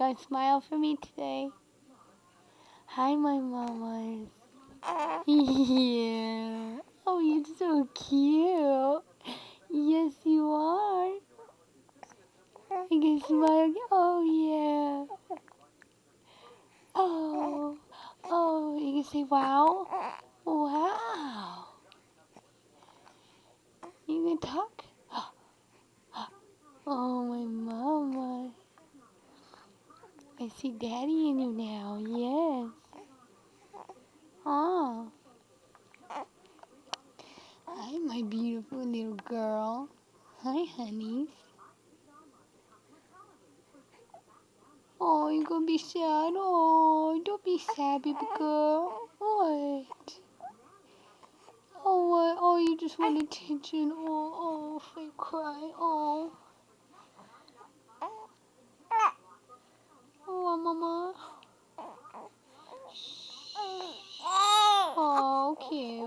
gonna smile for me today? Hi, my mamas. Yeah. Oh, you're so cute. Yes, you are. I can smile. Oh, yeah. Oh. Oh, you can say wow. Wow. You can talk? Oh, my mama. I see daddy in you now. Yes. Oh. Hi, my beautiful little girl. Hi, honeys. Oh, you're gonna be sad. Oh, don't be sad, baby girl. What? Oh, what? Oh, you just want attention. Oh, if I cry. Oh. Oh, mama. Oh, okay.